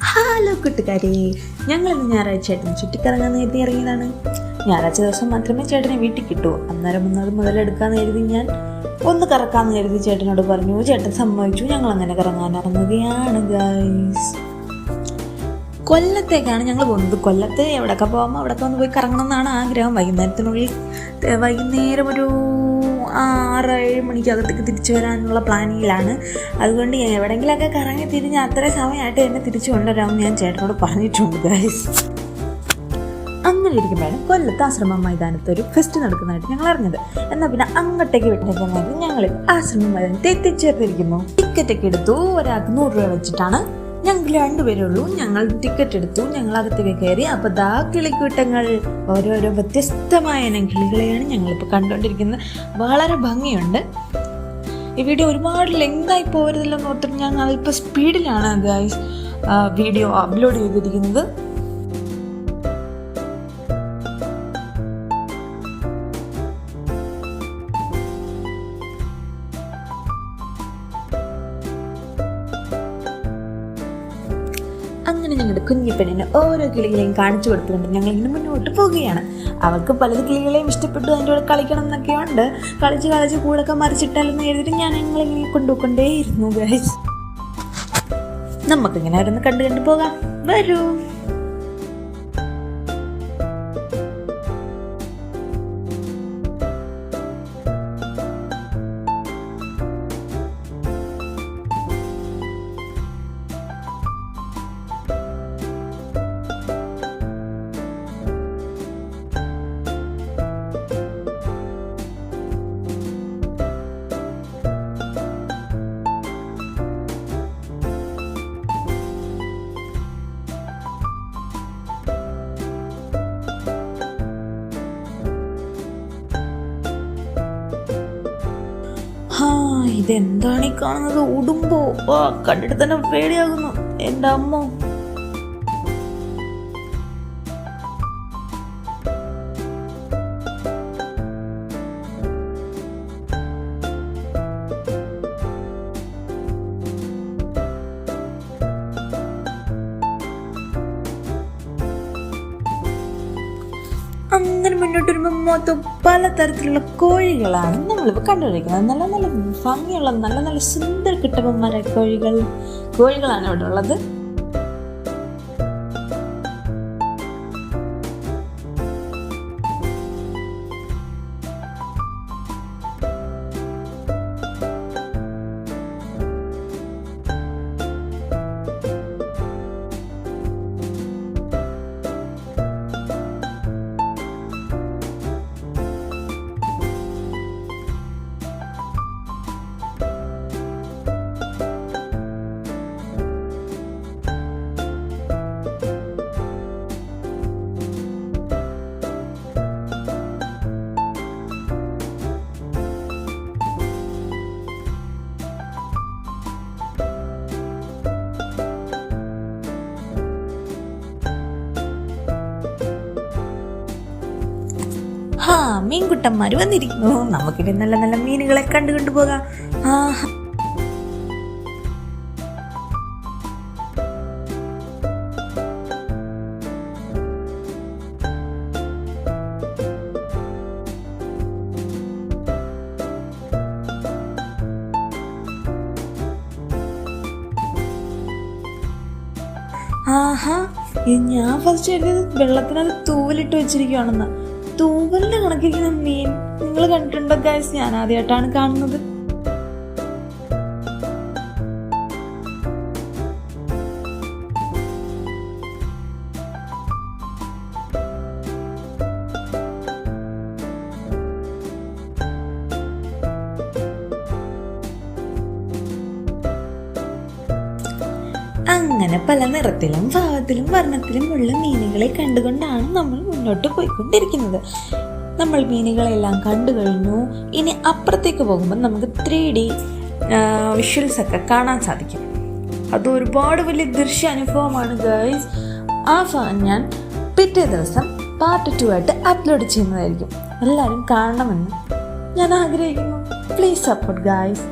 Hello കൂട്ടുകാരെ, ഞങ്ങളിന്ന് ഞായറാഴ്ച ചേട്ടൻ ചുറ്റിക്കറങ്ങാൻ കരുതി ഇറങ്ങിയതാണ്. ഞായറാഴ്ച ദിവസം മാത്രമേ ചേട്ടനെ വീട്ടിൽ കിട്ടൂ. അന്നേരം മുതലെടുക്കാന്ന് കരുതി ഞാൻ ഒന്ന് കറക്കാമെന്ന് കരുതി ചേട്ടനോട് പറഞ്ഞു. ചേട്ടൻ സമ്മതിച്ചു. ഞങ്ങൾ അങ്ങനെ കറങ്ങാൻ ഇറങ്ങുകയാണ് ഗൈസ്. കൊല്ലത്തേക്കാണ് ഞങ്ങൾ പോകുന്നത്. കൊല്ലത്ത് എവിടെയൊക്കെ പോകുമ്പോൾ അവിടെയൊക്കെ ഒന്ന് പോയി കറങ്ങണം എന്നാണ് ആഗ്രഹം. വൈകുന്നേരം ഒരു 6-7 മണിക്കകത്തേക്ക് തിരിച്ചു വരാനുള്ള പ്ലാനിങ്ങിലാണ്. അതുകൊണ്ട് എവിടെയെങ്കിലുമൊക്കെ കറങ്ങി തിരിഞ്ഞ് അത്രയും സമയമായിട്ട് എന്നെ തിരിച്ചു കൊണ്ടുവരാമെന്ന് ഞാൻ ചേട്ടനോട് പറഞ്ഞിട്ടുണ്ട് ഗൈസ്. അങ്ങനെ ഇരിക്കുമ്പോഴാണ് കൊല്ലത്ത് ആശ്രമ മൈതാനത്ത് ഒരു ഫെസ്റ്റ് നടക്കുന്നതായിട്ട് ഞങ്ങൾ അറിഞ്ഞത്. എന്നാൽ പിന്നെ അങ്ങോട്ടേക്ക് വിട്ടേക്കുന്നത് ഞങ്ങൾ ആശ്രമ മൈതാനത്ത് എത്തിച്ചേർന്നിരിക്കുന്നു. ടിക്കറ്റൊക്കെ എടുത്തു. ഒരാൾക്ക് 100 രൂപ വെച്ചിട്ടാണ്. ഞങ്ങൾ 2 പേരേ ഉള്ളൂ. ഞങ്ങൾ ടിക്കറ്റ് എടുത്തു. ഞങ്ങൾ അകത്തേക്ക് കയറി. അപ്പോൾ ദാ കിളിക്കൂട്ടങ്ങൾ, ഓരോരോ വ്യത്യസ്തമായ കിളികളെയാണ് ഞങ്ങളിപ്പോൾ കണ്ടുകൊണ്ടിരിക്കുന്നത്. വളരെ ഭംഗിയുണ്ട്. ഈ വീഡിയോ ഒരുപാട് ലെങ്തായി പോകരുതല്ലോ എന്ന് ഓർത്തിട്ട് ഞാൻ അല്പം സ്പീഡിലാണ് ഗൈസ് വീഡിയോ അപ്ലോഡ് ചെയ്തിരിക്കുന്നത്. അങ്ങനെ ഞങ്ങളുടെ കുഞ്ഞിപ്പെണ്ണിന് ഓരോ കിളികളെയും കാണിച്ചു കൊടുത്തുകൊണ്ട് ഞങ്ങൾ ഇങ്ങനെ മുന്നോട്ട് പോവുകയാണ്. അവർക്ക് പലത് കിളികളെയും ഇഷ്ടപ്പെട്ടു. അതിൻ്റെ കൂടെ കളിക്കണം എന്നൊക്കെ ഉണ്ട്. കളിച്ച് കൂടൊക്കെ മറിച്ചിട്ടാലെന്ന് എഴുതിയിട്ട് ഞങ്ങളിങ്ങനെ കൊണ്ടുപോയിക്കൊണ്ടേയിരുന്നു ഗൈസ്. നമുക്കിങ്ങനെ ഓരോന്ന് കണ്ടു പോകാം. വരൂ. ഇതെന്താണ് ഈ കാണുന്നത്? ഉടുമ്പോ? കണ്ടിട്ട് തന്നെ പേടിയാകുന്നു എൻ്റെ അമ്മ. അങ്ങനെ മുന്നോട്ട് വരുമ്പോൾ മൊത്തം പലതരത്തിലുള്ള കോഴികളാണ് നമ്മളിപ്പോൾ കണ്ടുപിടിക്കുന്നത്. നല്ല നല്ല ഭംഗിയുള്ള നല്ല സുന്ദര കിട്ടപ്പന്മാരായ കോഴികളാണ് ഇവിടെ ഉള്ളത്. മീൻകുട്ടന്മാർ വന്നിരിക്കുന്നു. നമുക്കിനി നല്ല നല്ല മീനുകളെ കണ്ടു പോകാം. ഞാൻ ഫസ്റ്റ് എഴുതിയത് വെള്ളത്തിനകത്ത് തൂവലിട്ട് വെച്ചിരിക്കുകയാണെന്ന്. തൂവലിന്റെ കണക്കിരിക്കുന്ന മീൻ നിങ്ങൾ കണ്ടിട്ടുണ്ടോ ഗൈസ്? ഞാൻ ആദ്യമായിട്ടാണ് കാണുന്നത്. അങ്ങനെ പല നിറത്തിലും ഭാവത്തിലും വർണ്ണത്തിലും ഉള്ള മീനുകളെ കണ്ടുകൊണ്ടാണ് നമ്മൾ മുന്നോട്ട് പോയിക്കൊണ്ടിരിക്കുന്നത്. നമ്മൾ മീനുകളെല്ലാം കണ്ടു കഴിഞ്ഞു. ഇനി അപ്പുറത്തേക്ക് പോകുമ്പോൾ നമുക്ക് 3D വിഷ്വൽസ് ഒക്കെ കാണാൻ സാധിക്കും. അത് ഒരുപാട് വലിയ ദൃശ്യാനുഭവമാണ് ഗൈസ്. ആ ഭാഗം ഞാൻ പിറ്റേ ദിവസം പാർട്ട് 2 ആയിട്ട് അപ്ലോഡ് ചെയ്യുന്നതായിരിക്കും. എല്ലാവരും കാണണമെന്ന് ഞാൻ ആഗ്രഹിക്കുന്നു. Please support guys.